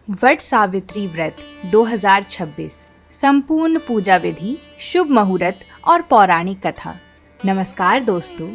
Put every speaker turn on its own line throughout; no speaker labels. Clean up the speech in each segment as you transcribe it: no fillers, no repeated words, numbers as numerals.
वट सावित्री व्रत 2026 संपूर्ण पूजा विधि, शुभ मुहूर्त और पौराणिक कथा। नमस्कार दोस्तों,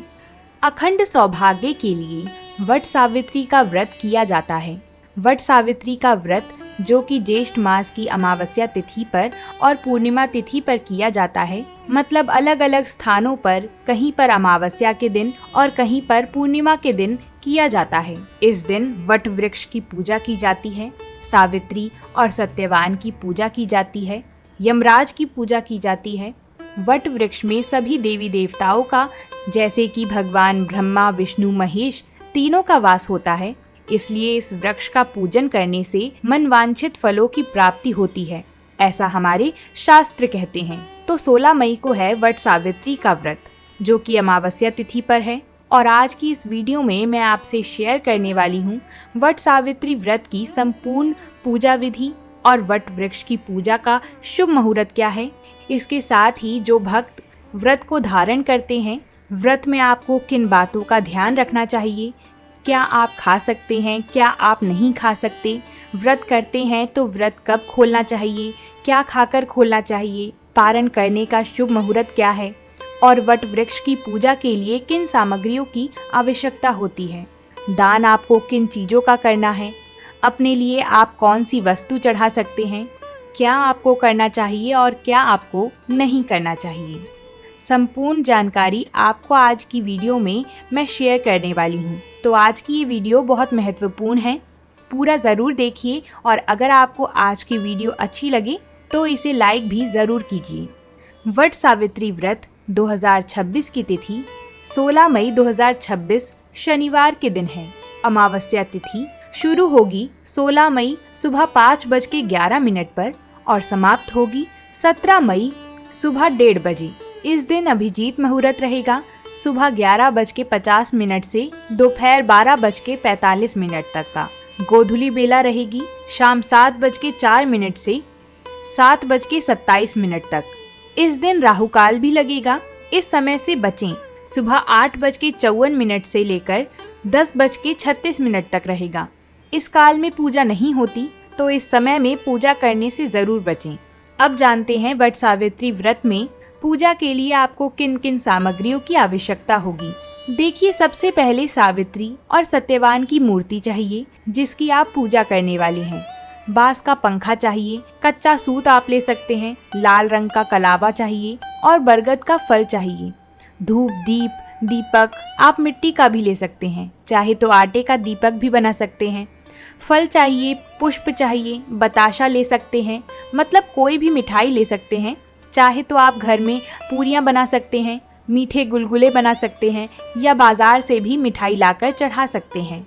अखंड सौभाग्य के लिए वट सावित्री का व्रत किया जाता है। वट सावित्री का व्रत जो कि ज्येष्ठ मास की अमावस्या तिथि पर और पूर्णिमा तिथि पर किया जाता है, मतलब अलग अलग स्थानों पर, कहीं पर अमावस्या के दिन और कहीं पर पूर्णिमा के दिन किया जाता है। इस दिन वट वृक्ष की पूजा की जाती है, सावित्री और सत्यवान की पूजा की जाती है, यमराज की पूजा की जाती है। वट वृक्ष में सभी देवी देवताओं का, जैसे कि भगवान ब्रह्मा, विष्णु, महेश, तीनों का वास होता है। इसलिए इस वृक्ष का पूजन करने से मनवांछित फलों की प्राप्ति होती है, ऐसा हमारे शास्त्र कहते हैं। तो 16 मई को है वट सावित्री का व्रत, जो कि अमावस्या तिथि पर है। और आज की इस वीडियो में मैं आपसे शेयर करने वाली हूँ वट सावित्री व्रत की संपूर्ण पूजा विधि और वट वृक्ष की पूजा का शुभ मुहूर्त क्या है। इसके साथ ही जो भक्त व्रत को धारण करते हैं, व्रत में आपको किन बातों का ध्यान रखना चाहिए, क्या आप खा सकते हैं, क्या आप नहीं खा सकते, व्रत करते हैं तो व्रत कब खोलना चाहिए, क्या खाकर खोलना चाहिए, पारण करने का शुभ मुहूर्त क्या है और वट वृक्ष की पूजा के लिए किन सामग्रियों की आवश्यकता होती है, दान आपको किन चीज़ों का करना है, अपने लिए आप कौन सी वस्तु चढ़ा सकते हैं, क्या आपको करना चाहिए और क्या आपको नहीं करना चाहिए। संपूर्ण जानकारी आपको आज की वीडियो में मैं शेयर करने वाली हूँ। तो आज की ये वीडियो बहुत महत्वपूर्ण है, पूरा ज़रूर देखिए और अगर आपको आज की वीडियो अच्छी लगे तो इसे लाइक भी ज़रूर कीजिए। वट सावित्री व्रत 2026 की तिथि 16 मई 2026 शनिवार के दिन है। अमावस्या तिथि शुरू होगी 16 मई सुबह 5:11 पर और समाप्त होगी 17 मई सुबह 1:30 बजे। इस दिन अभिजीत मुहूर्त रहेगा सुबह 11:50 से दोपहर 12:45 तक का। गोधूली बेला रहेगी शाम 7:04 से 7:27 तक। इस दिन राहु काल भी लगेगा, इस समय से बचें। सुबह 8:54 से लेकर 10:36 तक रहेगा। इस काल में पूजा नहीं होती, तो इस समय में पूजा करने से ज़रूर बचें। अब जानते हैं वट सावित्री व्रत में पूजा के लिए आपको किन किन सामग्रियों की आवश्यकता होगी। देखिए, सबसे पहले सावित्री और सत्यवान की मूर्ति चाहिए जिसकी आप पूजा करने वाले हैं। बांस का पंखा चाहिए, कच्चा सूत आप ले सकते हैं, लाल रंग का कलावा चाहिए और बरगद का फल चाहिए। धूप, दीप, दीपक आप मिट्टी का भी ले सकते हैं, चाहे तो आटे का दीपक भी बना सकते हैं। फल चाहिए, पुष्प चाहिए, बताशा ले सकते हैं, मतलब कोई भी मिठाई ले सकते हैं। चाहे तो आप घर में पूरियां बना सकते हैं, मीठे गुलगुले बना सकते हैं या बाजार से भी मिठाई लाकर चढ़ा सकते हैं।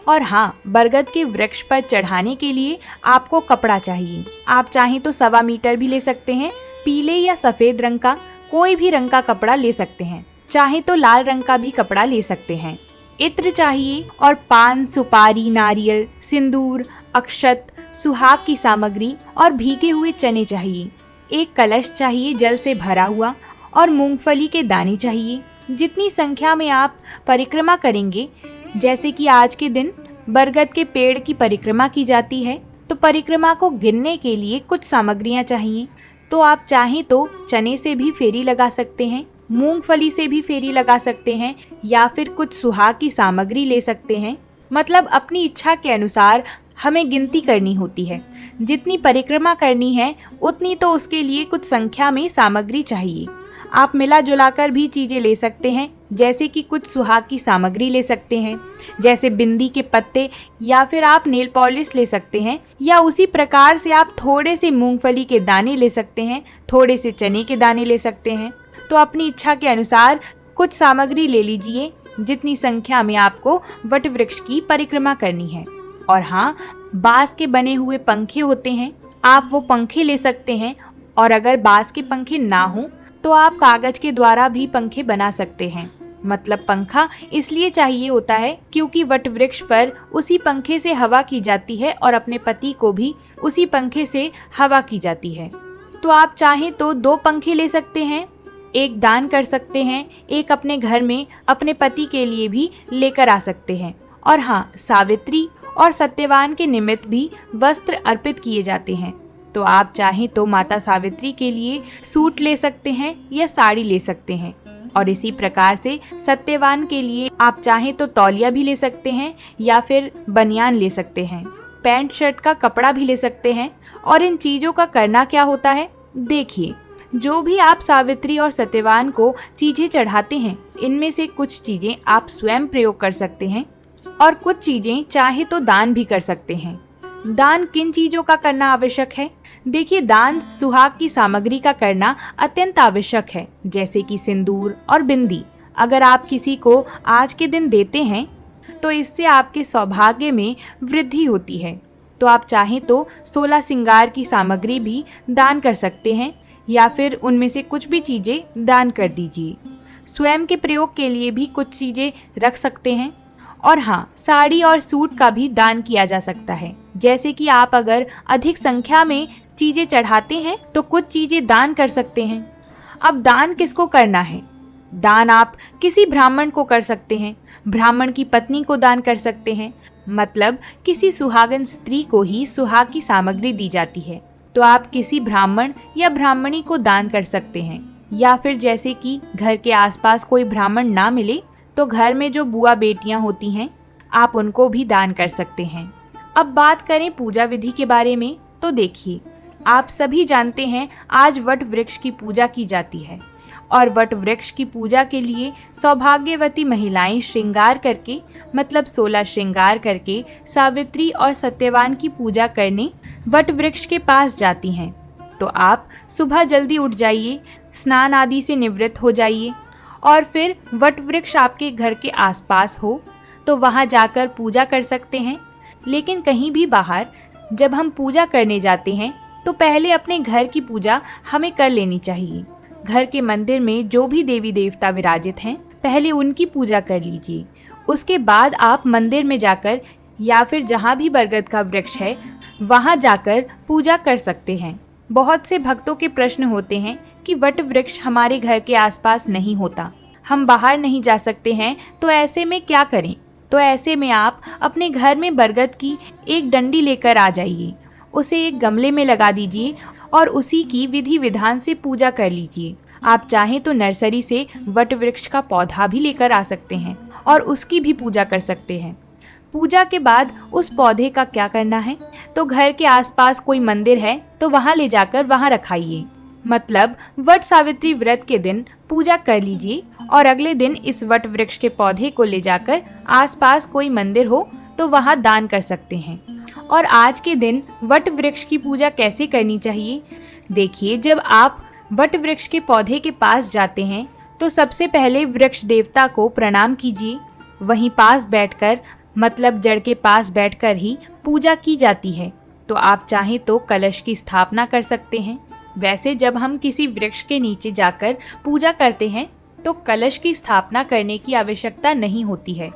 और हाँ, बरगद के वृक्ष पर चढ़ाने के लिए आपको कपड़ा चाहिए। आप चाहें तो 1.25 मीटर भी ले सकते हैं, पीले या सफ़ेद रंग का कोई भी रंग का कपड़ा ले सकते हैं, चाहे तो लाल रंग का भी कपड़ा ले सकते हैं। इत्र चाहिए और पान, सुपारी, नारियल, सिंदूर, अक्षत, सुहाग की सामग्री और भीगे हुए चने चाहिए। एक कलश चाहिए जल से भरा हुआ और मूंगफली के दाने चाहिए। जितनी संख्या में आप परिक्रमा करेंगे, जैसे कि आज के दिन बरगद के पेड़ की परिक्रमा की जाती है, तो परिक्रमा को गिनने के लिए कुछ सामग्रियां चाहिए। तो आप चाहें तो चने से भी फेरी लगा सकते हैं, मूंगफली से भी फेरी लगा सकते हैं या फिर कुछ सुहाग की सामग्री ले सकते हैं। मतलब अपनी इच्छा के अनुसार हमें गिनती करनी होती है। जितनी परिक्रमा करनी है उतनी तो उसके लिए कुछ संख्या में सामग्री चाहिए। आप मिला जुलाकर भी चीज़ें ले सकते हैं, जैसे कि कुछ सुहाग की सामग्री ले सकते हैं, जैसे बिंदी के पत्ते, या फिर आप नेल पॉलिश ले सकते हैं, या उसी प्रकार से आप थोड़े से मूंगफली के दाने ले सकते हैं, थोड़े से चने के दाने ले सकते हैं। तो अपनी इच्छा के अनुसार कुछ सामग्री ले लीजिए, जितनी संख्या में आपको वट वृक्ष की परिक्रमा करनी है। और हाँ, बांस के बने हुए पंखे होते हैं, आप वो पंखे ले सकते हैं। और अगर बांस के पंखे ना हों तो आप कागज के द्वारा भी पंखे बना सकते हैं। मतलब पंखा इसलिए चाहिए होता है क्योंकि वट वृक्ष पर उसी पंखे से हवा की जाती है और अपने पति को भी उसी पंखे से हवा की जाती है। तो आप चाहें तो 2 पंखे ले सकते हैं, एक दान कर सकते हैं, एक अपने घर में अपने पति के लिए भी लेकर आ सकते हैं। और हाँ, सावित्री और सत्यवान के निमित्त भी वस्त्र अर्पित किए जाते हैं। तो आप चाहें तो माता सावित्री के लिए सूट ले सकते हैं या साड़ी ले सकते हैं, और इसी प्रकार से सत्यवान के लिए आप चाहें तो तौलिया भी ले सकते हैं या फिर बनियान ले सकते हैं, पैंट शर्ट का कपड़ा भी ले सकते हैं। और इन चीज़ों का करना क्या होता है, देखिए, जो भी आप सावित्री और सत्यवान को चीज़ें चढ़ाते हैं, इनमें से कुछ चीज़ें आप स्वयं प्रयोग कर सकते हैं और कुछ चीज़ें चाहे तो दान भी कर सकते हैं। दान किन चीज़ों का करना आवश्यक है? देखिए, दान सुहाग की सामग्री का करना अत्यंत आवश्यक है, जैसे कि सिंदूर और बिंदी। अगर आप किसी को आज के दिन देते हैं तो इससे आपके सौभाग्य में वृद्धि होती है। तो आप चाहें तो 16 श्रृंगार की सामग्री भी दान कर सकते हैं या फिर उनमें से कुछ भी चीज़ें दान कर दीजिए। स्वयं के प्रयोग के लिए भी कुछ चीज़ें रख सकते हैं। और हाँ, साड़ी और सूट का भी दान किया जा सकता है। जैसे कि आप अगर अधिक संख्या में चीज़ें चढ़ाते हैं तो कुछ चीज़ें दान कर सकते हैं। अब दान किसको करना है? दान आप किसी ब्राह्मण को कर सकते हैं, ब्राह्मण की पत्नी को दान कर सकते हैं। मतलब किसी सुहागन स्त्री को ही सुहाग की सामग्री दी जाती है, तो आप किसी ब्राह्मण या ब्राह्मणी को दान कर सकते हैं। या फिर जैसे कि घर के आसपास कोई ब्राह्मण ना मिले तो घर में जो बुआ बेटियां होती हैं, आप उनको भी दान कर सकते हैं। अब बात करें पूजा विधि के बारे में, तो देखिए, आप सभी जानते हैं आज वट वृक्ष की पूजा की जाती है, और वट वृक्ष की पूजा के लिए सौभाग्यवती महिलाएं श्रृंगार करके, मतलब 16 श्रृंगार करके सावित्री और सत्यवान की पूजा करने वट वृक्ष के पास जाती हैं। तो आप सुबह जल्दी उठ जाइए, स्नान आदि से निवृत्त हो जाइए, और फिर वट वृक्ष आपके घर के आसपास हो तो वहां जाकर पूजा कर सकते हैं। लेकिन कहीं भी बाहर जब हम पूजा करने जाते हैं तो पहले अपने घर की पूजा हमें कर लेनी चाहिए। घर के मंदिर में जो भी देवी देवता विराजित हैं, पहले उनकी पूजा कर लीजिए। उसके बाद आप मंदिर में जाकर या फिर जहाँ भी बरगद का वृक्ष है वहाँ जाकर पूजा कर सकते हैं। बहुत से भक्तों के प्रश्न होते हैं कि वट वृक्ष हमारे घर के आसपास नहीं होता, हम बाहर नहीं जा सकते हैं, तो ऐसे में क्या करें? तो ऐसे में आप अपने घर में बरगद की एक डंडी लेकर आ जाइए, उसे एक गमले में लगा दीजिए और उसी की विधि विधान से पूजा कर लीजिए। आप चाहें तो नर्सरी से वट वृक्ष का पौधा भी लेकर आ सकते हैं और उसकी भी पूजा कर सकते हैं। पूजा के बाद उस पौधे का क्या करना है? तो घर के आसपास कोई मंदिर है तो वहाँ ले जाकर वहाँ रखाइए। मतलब वट सावित्री व्रत के दिन पूजा कर लीजिए और अगले दिन इस वट वृक्ष के पौधे को ले जाकर आसपास कोई मंदिर हो तो वहाँ दान कर सकते हैं। और आज के दिन वट वृक्ष की पूजा कैसे करनी चाहिए? देखिए, जब आप वट वृक्ष के पौधे के पास जाते हैं तो सबसे पहले वृक्ष देवता को प्रणाम कीजिए। वहीं पास बैठकर, मतलब जड़ के पास बैठकर ही पूजा की जाती है। तो आप चाहें तो कलश की स्थापना कर सकते हैं। वैसे जब हम किसी वृक्ष के नीचे जाकर पूजा करते हैं तो कलश की स्थापना करने की आवश्यकता नहीं होती है।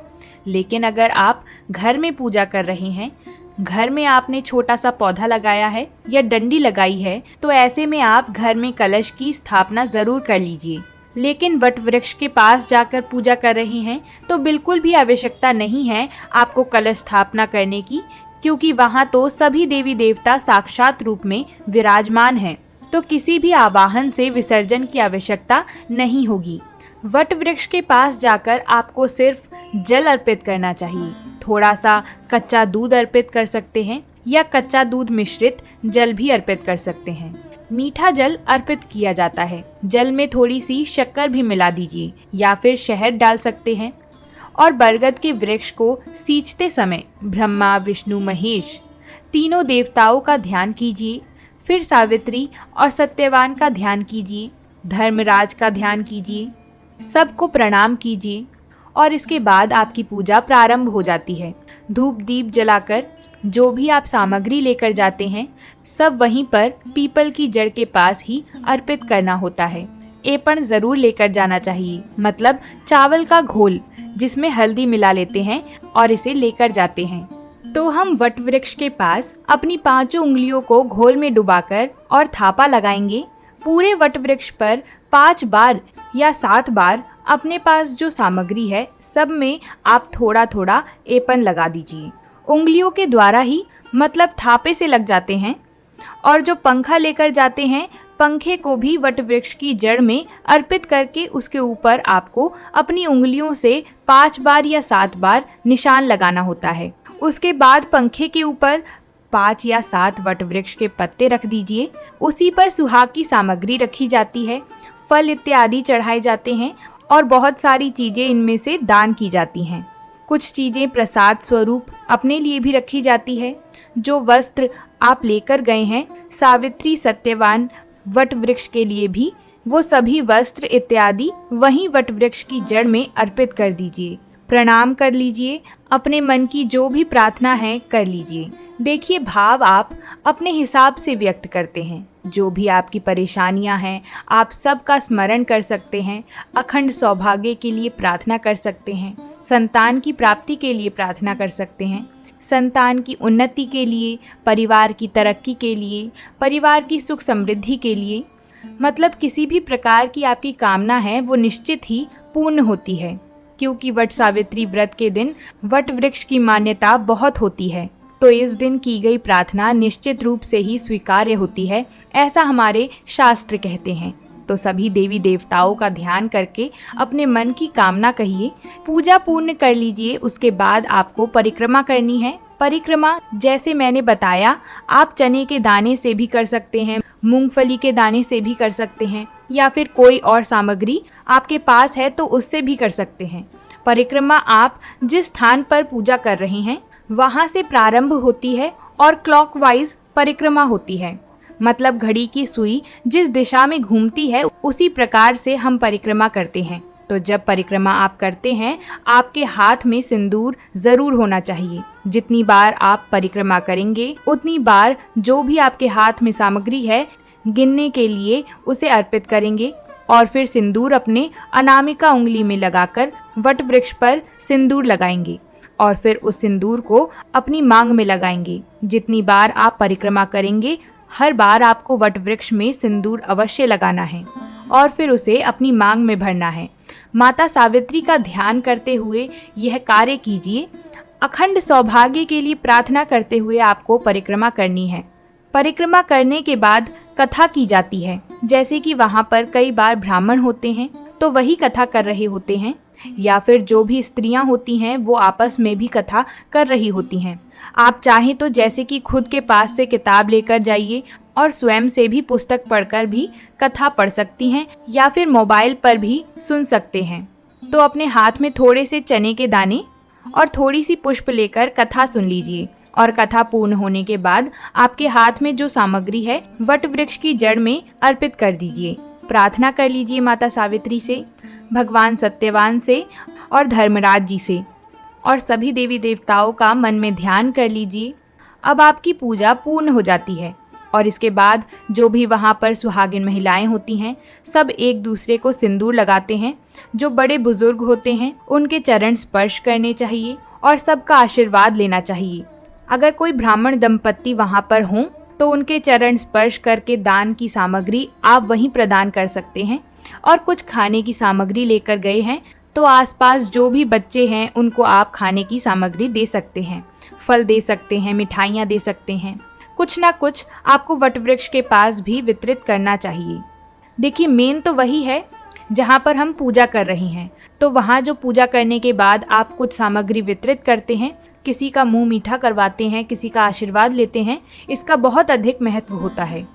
लेकिन अगर आप घर में पूजा कर रहे हैं, घर में आपने छोटा सा पौधा लगाया है या डंडी लगाई है, तो ऐसे में आप घर में कलश की स्थापना ज़रूर कर लीजिए। लेकिन वट वृक्ष के पास जाकर पूजा कर रहे हैं तो बिल्कुल भी आवश्यकता नहीं है आपको कलश स्थापना करने की, क्योंकि वहाँ तो सभी देवी देवता साक्षात रूप में विराजमान हैं। तो किसी भी आवाहन से विसर्जन की आवश्यकता नहीं होगी। वट वृक्ष के पास जाकर आपको सिर्फ जल अर्पित करना चाहिए। थोड़ा सा कच्चा दूध अर्पित कर सकते हैं या कच्चा दूध मिश्रित जल भी अर्पित कर सकते हैं। मीठा जल अर्पित किया जाता है। जल में थोड़ी सी शक्कर भी मिला दीजिए या फिर शहद डाल सकते हैं। और बरगद के वृक्ष को सींचते समय ब्रह्मा, विष्णु, महेश तीनों देवताओं का ध्यान कीजिए। फिर सावित्री और सत्यवान का ध्यान कीजिए, धर्मराज का ध्यान कीजिए, सबको प्रणाम कीजिए और इसके बाद आपकी पूजा प्रारंभ हो जाती है। धूप दीप जलाकर जो भी आप सामग्री लेकर जाते हैं सब वहीं पर पीपल की जड़ के पास ही अर्पित करना होता है। एपण ज़रूर लेकर जाना चाहिए, मतलब चावल का घोल जिसमें हल्दी मिला लेते हैं और इसे लेकर जाते हैं। तो हम वट वृक्ष के पास अपनी 5 उंगलियों को घोल में डुबाकर और थापा लगाएंगे। पूरे वट वृक्ष पर 5 बार या 7 बार अपने पास जो सामग्री है सब में आप थोड़ा थोड़ा एपन लगा दीजिए। उंगलियों के द्वारा ही, मतलब थापे से लग जाते हैं। और जो पंखा लेकर जाते हैं, पंखे को भी वट वृक्ष की जड़ में अर्पित करके उसके ऊपर आपको अपनी उंगलियों से 5 बार या 7 बार निशान लगाना होता है। उसके बाद पंखे के ऊपर 5 या 7 वट वृक्ष के पत्ते रख दीजिए। उसी पर सुहाग की सामग्री रखी जाती है, फल इत्यादि चढ़ाए जाते हैं और बहुत सारी चीज़ें इनमें से दान की जाती हैं। कुछ चीज़ें प्रसाद स्वरूप अपने लिए भी रखी जाती है। जो वस्त्र आप लेकर गए हैं सावित्री सत्यवान वट वृक्ष के लिए भी, वो सभी वस्त्र इत्यादि वहीं वट वृक्ष की जड़ में अर्पित कर दीजिए। प्रणाम कर लीजिए, अपने मन की जो भी प्रार्थना है कर लीजिए। देखिए, भाव आप अपने हिसाब से व्यक्त करते हैं। जो भी आपकी परेशानियां हैं आप सबका स्मरण कर सकते हैं। अखंड सौभाग्य के लिए प्रार्थना कर सकते हैं, संतान की प्राप्ति के लिए प्रार्थना कर सकते हैं, संतान की उन्नति के लिए, परिवार की तरक्की के लिए, परिवार की सुख समृद्धि के लिए, मतलब किसी भी प्रकार की आपकी कामना है वो निश्चित ही पूर्ण होती है। क्योंकि वट सावित्री व्रत के दिन वट वृक्ष की मान्यता बहुत होती है, तो इस दिन की गई प्रार्थना निश्चित रूप से ही स्वीकार्य होती है, ऐसा हमारे शास्त्र कहते हैं। तो सभी देवी देवताओं का ध्यान करके अपने मन की कामना कहिए, पूजा पूर्ण कर लीजिए। उसके बाद आपको परिक्रमा करनी है। परिक्रमा जैसे मैंने बताया, आप चने के दाने से भी कर सकते हैं, मूंगफली के दाने से भी कर सकते हैं, या फिर कोई और सामग्री आपके पास है तो उससे भी कर सकते हैं। परिक्रमा आप जिस स्थान पर पूजा कर रहे हैं वहाँ से प्रारंभ होती है और क्लॉकवाइज परिक्रमा होती है, मतलब घड़ी की सुई जिस दिशा में घूमती है उसी प्रकार से हम परिक्रमा करते हैं। तो जब परिक्रमा आप करते हैं आपके हाथ में सिंदूर ज़रूर होना चाहिए। जितनी बार आप परिक्रमा करेंगे उतनी बार जो भी आपके हाथ में सामग्री है गिनने के लिए उसे अर्पित करेंगे और फिर सिंदूर अपने अनामिका उंगली में लगाकर वट वृक्ष पर सिंदूर लगाएंगे और फिर उस सिंदूर को अपनी मांग में लगाएंगे। जितनी बार आप परिक्रमा करेंगे हर बार आपको वट वृक्ष में सिंदूर अवश्य लगाना है और फिर उसे अपनी मांग में भरना है। माता सावित्री का ध्यान करते हुए यह कार्य कीजिए। अखंड सौभाग्य के लिए प्रार्थना करते हुए आपको परिक्रमा करनी है। परिक्रमा करने के बाद कथा की जाती है। जैसे कि वहाँ पर कई बार ब्राह्मण होते हैं तो वही कथा कर रहे होते हैं, या फिर जो भी स्त्रियां होती हैं वो आपस में भी कथा कर रही होती हैं। आप चाहें तो जैसे कि खुद के पास से किताब लेकर जाइए और स्वयं से भी पुस्तक पढ़कर भी कथा पढ़ सकती हैं, या फिर मोबाइल पर भी सुन सकते हैं। तो अपने हाथ में थोड़े से चने के दाने और थोड़ी सी पुष्प लेकर कथा सुन लीजिए और कथा पूर्ण होने के बाद आपके हाथ में जो सामग्री है वट वृक्ष की जड़ में अर्पित कर दीजिए। प्रार्थना कर लीजिए माता सावित्री से, भगवान सत्यवान से और धर्मराज जी से, और सभी देवी देवताओं का मन में ध्यान कर लीजिए। अब आपकी पूजा पूर्ण हो जाती है और इसके बाद जो भी वहाँ पर सुहागिन महिलाएं होती हैं सब एक दूसरे को सिंदूर लगाते हैं। जो बड़े बुजुर्ग होते हैं उनके चरण स्पर्श करने चाहिए और सबका आशीर्वाद लेना चाहिए। अगर कोई ब्राह्मण दंपत्ति वहाँ पर हों तो उनके चरण स्पर्श करके दान की सामग्री आप वहीं प्रदान कर सकते हैं। और कुछ खाने की सामग्री लेकर गए हैं तो आसपास जो भी बच्चे हैं उनको आप खाने की सामग्री दे सकते हैं, फल दे सकते हैं, मिठाइयाँ दे सकते हैं। कुछ ना कुछ आपको वट वृक्ष के पास भी वितरित करना चाहिए। देखिए, मेन तो वही है जहाँ पर हम पूजा कर रहे हैं, तो वहाँ जो पूजा करने के बाद आप कुछ सामग्री वितरित करते हैं, किसी का मुंह मीठा करवाते हैं, किसी का आशीर्वाद लेते हैं, इसका बहुत अधिक महत्व होता है।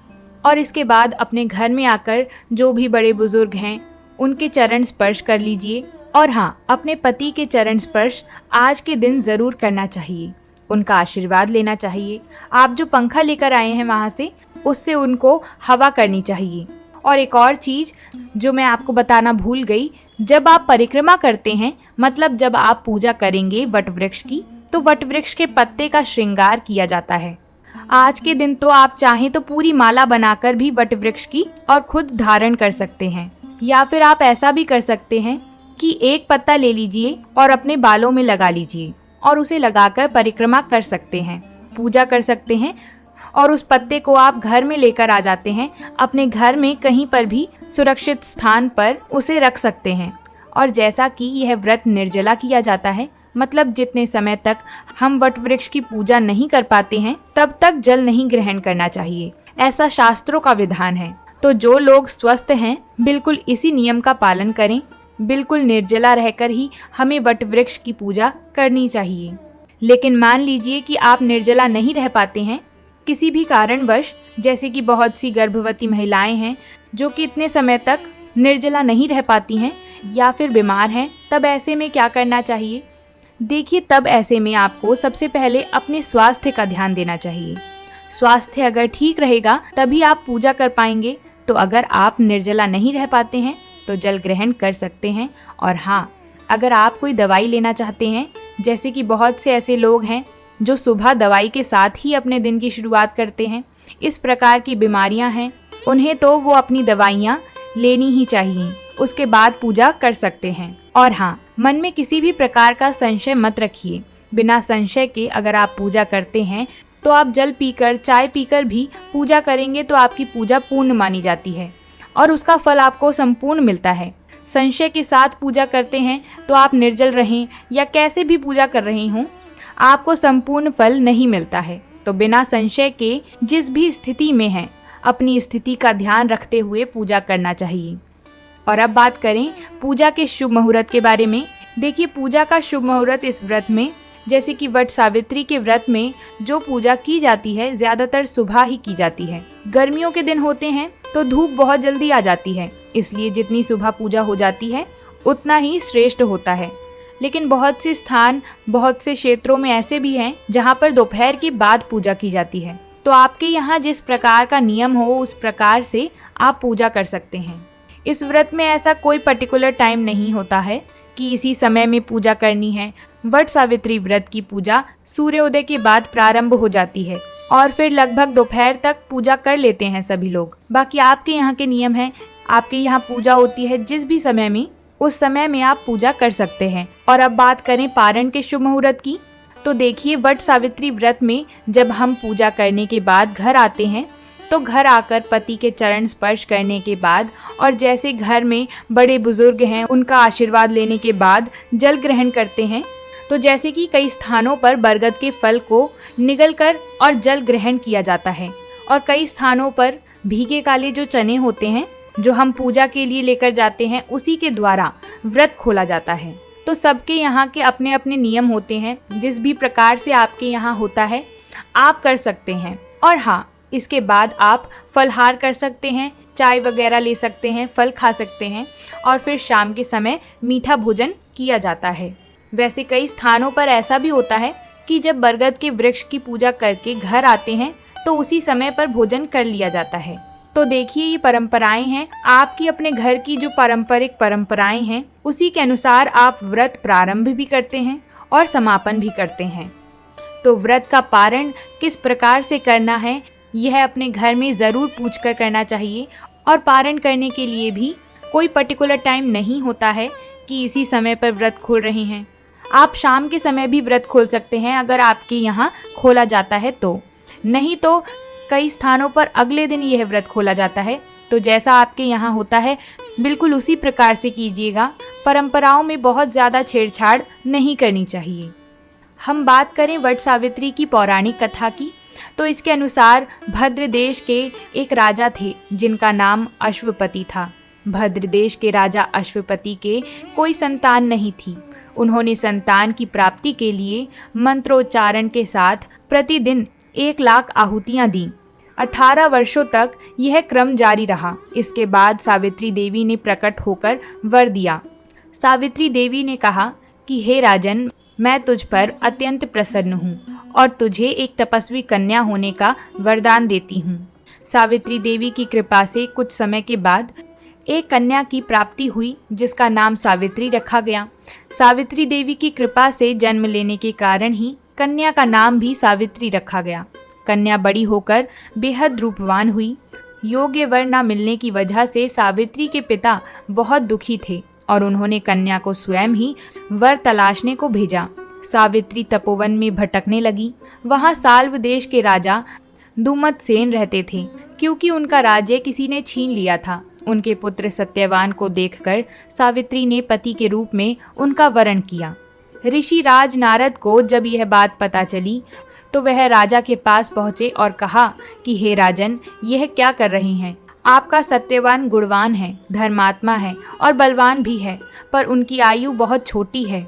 और इसके बाद अपने घर में आकर जो भी बड़े बुजुर्ग हैं उनके चरण स्पर्श कर लीजिए। और हाँ, अपने पति के चरण स्पर्श आज के दिन ज़रूर करना चाहिए, उनका आशीर्वाद लेना चाहिए। आप जो पंखा लेकर आए हैं वहाँ से उससे उनको हवा करनी चाहिए। और एक और चीज़ जो मैं आपको बताना भूल गई, जब आप परिक्रमा करते हैं, मतलब जब आप पूजा करेंगे वट वृक्ष की, तो वट वृक्ष के पत्ते का श्रृंगार किया जाता है। आज के दिन तो आप चाहें तो पूरी माला बनाकर भी वट वृक्ष की और खुद धारण कर सकते हैं, या फिर आप ऐसा भी कर सकते हैं कि एक पत्ता ले लीजिए और अपने बालों में लगा लीजिए और उसे लगाकर परिक्रमा कर सकते हैं, पूजा कर सकते हैं। और उस पत्ते को आप घर में लेकर आ जाते हैं, अपने घर में कहीं पर भी सुरक्षित स्थान पर उसे रख सकते हैं। और जैसा कि यह व्रत निर्जला किया जाता है, मतलब जितने समय तक हम वट वृक्ष की पूजा नहीं कर पाते हैं तब तक जल नहीं ग्रहण करना चाहिए, ऐसा शास्त्रों का विधान है। तो जो लोग स्वस्थ हैं बिल्कुल इसी नियम का पालन करें। बिल्कुल निर्जला रहकर ही हमें वट वृक्ष की पूजा करनी चाहिए। लेकिन मान लीजिए कि आप निर्जला नहीं रह पाते हैं किसी भी कारणवश, जैसे कि बहुत सी गर्भवती महिलाएं हैं जो कि इतने समय तक निर्जला नहीं रह पाती हैं या फिर बीमार हैं, तब ऐसे में क्या करना चाहिए? देखिए, तब ऐसे में आपको सबसे पहले अपने स्वास्थ्य का ध्यान देना चाहिए। स्वास्थ्य अगर ठीक रहेगा तभी आप पूजा कर पाएंगे। तो अगर आप निर्जला नहीं रह पाते हैं तो जल ग्रहण कर सकते हैं। और हाँ, अगर आप कोई दवाई लेना चाहते हैं, जैसे कि बहुत से ऐसे लोग हैं जो सुबह दवाई के साथ ही अपने दिन की शुरुआत करते हैं, इस प्रकार की बीमारियां हैं, उन्हें तो वो अपनी दवाइयां लेनी ही चाहिए, उसके बाद पूजा कर सकते हैं। और हाँ, मन में किसी भी प्रकार का संशय मत रखिए। बिना संशय के अगर आप पूजा करते हैं तो आप जल पीकर, चाय पीकर भी पूजा करेंगे तो आपकी पूजा पूर्ण मानी जाती है और उसका फल आपको संपूर्ण मिलता है। संशय के साथ पूजा करते हैं तो आप निर्जल रहें या कैसे भी पूजा कर रहे हों, आपको संपूर्ण फल नहीं मिलता है। तो बिना संशय के जिस भी स्थिति में हैं, अपनी स्थिति का ध्यान रखते हुए पूजा करना चाहिए। और अब बात करें पूजा के शुभ मुहूर्त के बारे में। देखिए, पूजा का शुभ मुहूर्त इस व्रत में, जैसे कि वट सावित्री के व्रत में जो पूजा की जाती है ज़्यादातर सुबह ही की जाती है। गर्मियों के दिन होते हैं तो धूप बहुत जल्दी आ जाती है, इसलिए जितनी सुबह पूजा हो जाती है उतना ही श्रेष्ठ होता है। लेकिन बहुत से स्थान, बहुत से क्षेत्रों में ऐसे भी हैं जहाँ पर दोपहर के बाद पूजा की जाती है। तो आपके यहाँ जिस प्रकार का नियम हो उस प्रकार से आप पूजा कर सकते हैं। इस व्रत में ऐसा कोई पर्टिकुलर टाइम नहीं होता है कि इसी समय में पूजा करनी है। वट सावित्री व्रत की पूजा सूर्योदय के बाद प्रारंभ हो जाती है और फिर लगभग दोपहर तक पूजा कर लेते हैं सभी लोग। बाकी आपके यहाँ के नियम हैं, आपके यहाँ पूजा होती है जिस भी समय में, उस समय में आप पूजा कर सकते हैं। और अब बात करें पारण के शुभ मुहूर्त की, तो देखिए, वट सावित्री व्रत में जब हम पूजा करने के बाद घर आते हैं तो घर आकर पति के चरण स्पर्श करने के बाद और जैसे घर में बड़े बुजुर्ग हैं उनका आशीर्वाद लेने के बाद जल ग्रहण करते हैं। तो जैसे कि कई स्थानों पर बरगद के फल को निगलकर और जल ग्रहण किया जाता है, और कई स्थानों पर भीगे काले जो चने होते हैं जो हम पूजा के लिए लेकर जाते हैं, उसी के द्वारा व्रत खोला जाता है। तो सबके यहाँ के अपने अपने नियम होते हैं। जिस भी प्रकार से आपके यहाँ होता है आप कर सकते हैं। और हाँ, इसके बाद आप फलहार कर सकते हैं, चाय वगैरह ले सकते हैं, फल खा सकते हैं और फिर शाम के समय मीठा भोजन किया जाता है। वैसे कई स्थानों पर ऐसा भी होता है कि जब बरगद के वृक्ष की पूजा करके घर आते हैं तो उसी समय पर भोजन कर लिया जाता है। तो देखिए, ये परंपराएं हैं, आपकी अपने घर की जो पारंपरिक परंपराएं हैं उसी के अनुसार आप व्रत प्रारंभ भी करते हैं और समापन भी करते हैं। तो व्रत का पारण किस प्रकार से करना है यह अपने घर में ज़रूर पूछकर करना चाहिए। और पारण करने के लिए भी कोई पर्टिकुलर टाइम नहीं होता है कि इसी समय पर व्रत खोल रहे हैं। आप शाम के समय भी व्रत खोल सकते हैं अगर आपके यहाँ खोला जाता है तो, नहीं तो कई स्थानों पर अगले दिन यह व्रत खोला जाता है। तो जैसा आपके यहाँ होता है बिल्कुल उसी प्रकार से कीजिएगा। परंपराओं में बहुत ज़्यादा छेड़छाड़ नहीं करनी चाहिए। हम बात करें वट सावित्री की पौराणिक कथा की, तो इसके अनुसार भद्र देश के एक राजा थे जिनका नाम अश्वपति था। भद्र देश के राजा अश्वपति के कोई संतान नहीं थी। उन्होंने संतान की प्राप्ति के लिए मंत्रोच्चारण के साथ प्रतिदिन 1,00,000 आहुतियाँ दी। 18 वर्षों तक यह क्रम जारी रहा। इसके बाद सावित्री देवी ने प्रकट होकर वर दिया। सावित्री देवी ने कहा कि हे राजन, मैं तुझ पर अत्यंत प्रसन्न हूँ और तुझे एक तपस्वी कन्या होने का वरदान देती हूँ। सावित्री देवी की कृपा से कुछ समय के बाद एक कन्या की प्राप्ति हुई जिसका नाम सावित्री रखा गया। सावित्री देवी की कृपा से जन्म लेने के कारण ही कन्या का नाम भी सावित्री रखा गया। कन्या बड़ी होकर बेहद रूपवान हुई। योग्य वर न मिलने की वजह से सावित्री के पिता बहुत दुखी थे और उन्होंने कन्या को स्वयं ही वर तलाशने को भेजा। सावित्री तपोवन में भटकने लगी। वहाँ साल्व देश के राजा दुमत सेन रहते थे। क्योंकि उनका राज्य किसी ने छीन लिया था, उनके पुत्र सत्यवान को देखकर सावित्री ने पति के रूप में उनका वरण किया। ऋषि राज नारद को जब यह बात पता चली तो वह राजा के पास पहुँचे और कहा कि हे राजन, यह क्या कर रही हैं? आपका सत्यवान गुणवान है, धर्मात्मा है और बलवान भी है, पर उनकी आयु बहुत छोटी है।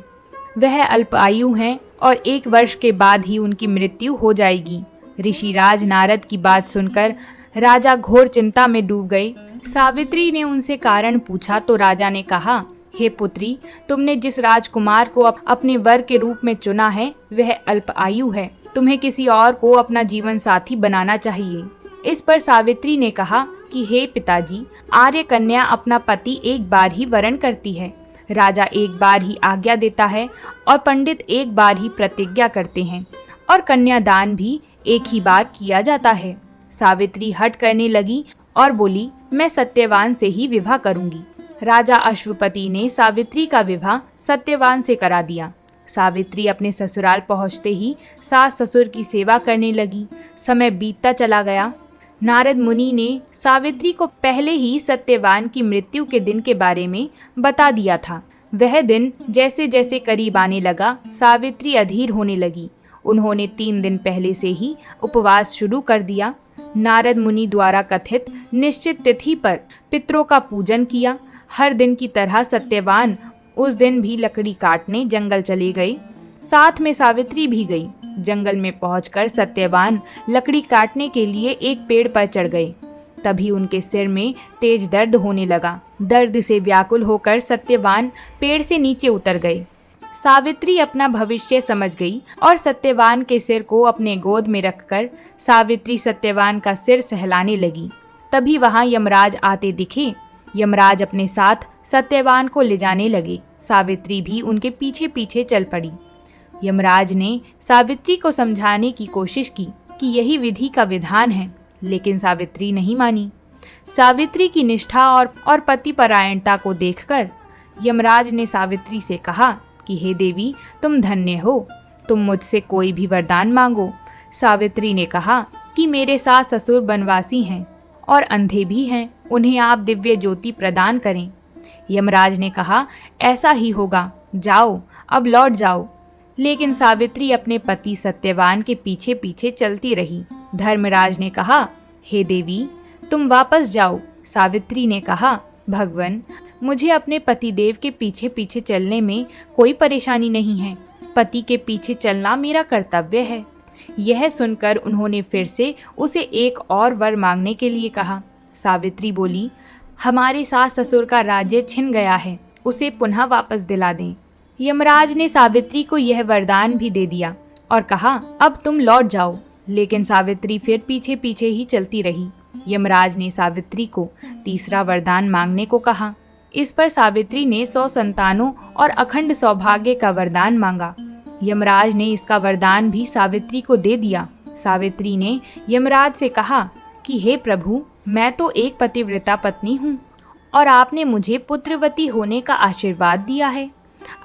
वह अल्प आयु हैं और 1 वर्ष के बाद ही उनकी मृत्यु हो जाएगी। ऋषिराज नारद की बात सुनकर राजा घोर चिंता में डूब गए। सावित्री ने उनसे कारण पूछा तो राजा ने कहा, हे पुत्री, तुमने जिस राजकुमार को अपने वर के रूप में चुना है वह अल्प आयु है। तुम्हें किसी और को अपना जीवन साथी बनाना चाहिए। इस पर सावित्री ने कहा कि हे पिताजी, आर्य कन्या अपना पति एक बार ही वरण करती है, राजा एक बार ही आज्ञा देता है और पंडित एक बार ही प्रतिज्ञा करते हैं और कन्यादान भी एक ही बार किया जाता है। सावित्री हट करने लगी और बोली, मैं सत्यवान से ही विवाह करूंगी। राजा अश्वपति ने सावित्री का विवाह सत्यवान से करा दिया। सावित्री अपने ससुराल पहुंचते ही सास ससुर की सेवा करने लगी। समय बीतता चला गया। नारद मुनि ने सावित्री को पहले ही सत्यवान की मृत्यु के दिन के बारे में बता दिया था। वह दिन जैसे जैसे करीब आने लगा, सावित्री अधीर होने लगी। उन्होंने 3 दिन पहले से ही उपवास शुरू कर दिया। नारद मुनि द्वारा कथित निश्चित तिथि पर पितरों का पूजन किया। हर दिन की तरह सत्यवान उस दिन भी लकड़ी काटने जंगल चले गए। साथ में सावित्री भी गई। जंगल में पहुंचकर सत्यवान लकड़ी काटने के लिए एक पेड़ पर चढ़ गए। तभी उनके सिर में तेज दर्द होने लगा। दर्द से व्याकुल होकर सत्यवान पेड़ से नीचे उतर गए। सावित्री अपना भविष्य समझ गई और सत्यवान के सिर को अपने गोद में रखकर सावित्री सत्यवान का सिर सहलाने लगी। तभी वहां यमराज आते दिखे। यमराज अपने साथ सत्यवान को ले जाने लगे। सावित्री भी उनके पीछे पीछे चल पड़ी। यमराज ने सावित्री को समझाने की कोशिश की कि यही विधि का विधान है, लेकिन सावित्री नहीं मानी। सावित्री की निष्ठा और पतिपरायणता को देखकर यमराज ने सावित्री से कहा कि हे देवी, तुम धन्य हो, तुम मुझसे कोई भी वरदान मांगो। सावित्री ने कहा कि मेरे सास ससुर बनवासी हैं और अंधे भी हैं, उन्हें आप दिव्य ज्योति प्रदान करें। यमराज ने कहा, ऐसा ही होगा, जाओ, अब लौट जाओ। लेकिन सावित्री अपने पति सत्यवान के पीछे पीछे चलती रही। धर्मराज ने कहा, हे देवी, तुम वापस जाओ। सावित्री ने कहा, भगवन, मुझे अपने पतिदेव के पीछे पीछे चलने में कोई परेशानी नहीं है। पति के पीछे चलना मेरा कर्तव्य है। यह सुनकर उन्होंने फिर से उसे एक और वर मांगने के लिए कहा। सावित्री बोली, हमारे सास ससुर का राज्य छिन गया है, उसे पुनः वापस दिला दें। यमराज ने सावित्री को यह वरदान भी दे दिया और कहा, अब तुम लौट जाओ। लेकिन सावित्री फिर पीछे पीछे ही चलती रही। यमराज ने सावित्री को तीसरा वरदान मांगने को कहा। इस पर सावित्री ने 100 संतानों और अखंड सौभाग्य का वरदान मांगा। यमराज ने इसका वरदान भी सावित्री को दे दिया। सावित्री ने यमराज से कहा कि हे प्रभु, मैं तो एक पतिव्रता पत्नी हूँ और आपने मुझे पुत्रवती होने का आशीर्वाद दिया है।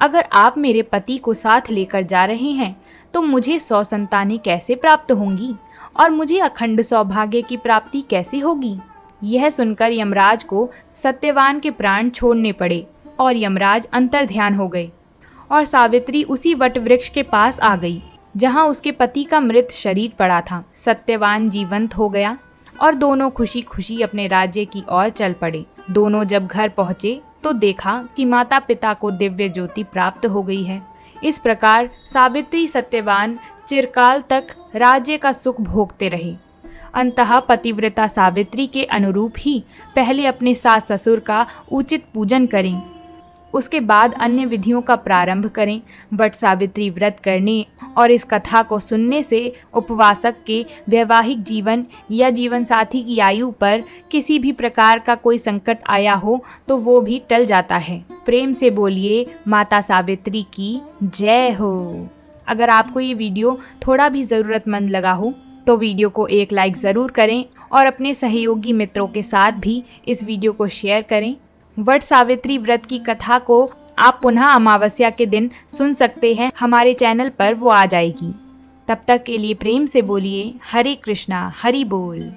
अगर आप मेरे पति को साथ लेकर जा रहे हैं तो मुझे 100 संतानें कैसे प्राप्त होंगी और मुझे अखंड सौभाग्य की प्राप्ति कैसे होगी? यह सुनकर यमराज को सत्यवान के प्राण छोड़ने पड़े और यमराज अंतर्ध्यान हो गए और सावित्री उसी वटवृक्ष के पास आ गई जहां उसके पति का मृत शरीर पड़ा था। सत्यवान जीवंत हो गया और दोनों खुशी खुशी अपने राज्य की ओर चल पड़े। दोनों जब घर पहुँचे तो देखा कि माता पिता को दिव्य ज्योति प्राप्त हो गई है। इस प्रकार सावित्री सत्यवान चिरकाल तक राज्य का सुख भोगते रहे। अंततः पतिव्रता सावित्री के अनुरूप ही पहले अपने सास ससुर का उचित पूजन करें, उसके बाद अन्य विधियों का प्रारंभ करें। वट सावित्री व्रत करने और इस कथा को सुनने से उपवासक के वैवाहिक जीवन या जीवन साथी की आयु पर किसी भी प्रकार का कोई संकट आया हो तो वो भी टल जाता है। प्रेम से बोलिए माता सावित्री की जय हो। अगर आपको ये वीडियो थोड़ा भी ज़रूरतमंद लगा हो तो वीडियो को एक लाइक ज़रूर करें और अपने सहयोगी मित्रों के साथ भी इस वीडियो को शेयर करें। वट सावित्री व्रत की कथा को आप पुनः अमावस्या के दिन सुन सकते हैं, हमारे चैनल पर वो आ जाएगी। तब तक के लिए प्रेम से बोलिए हरे कृष्णा हरि बोल।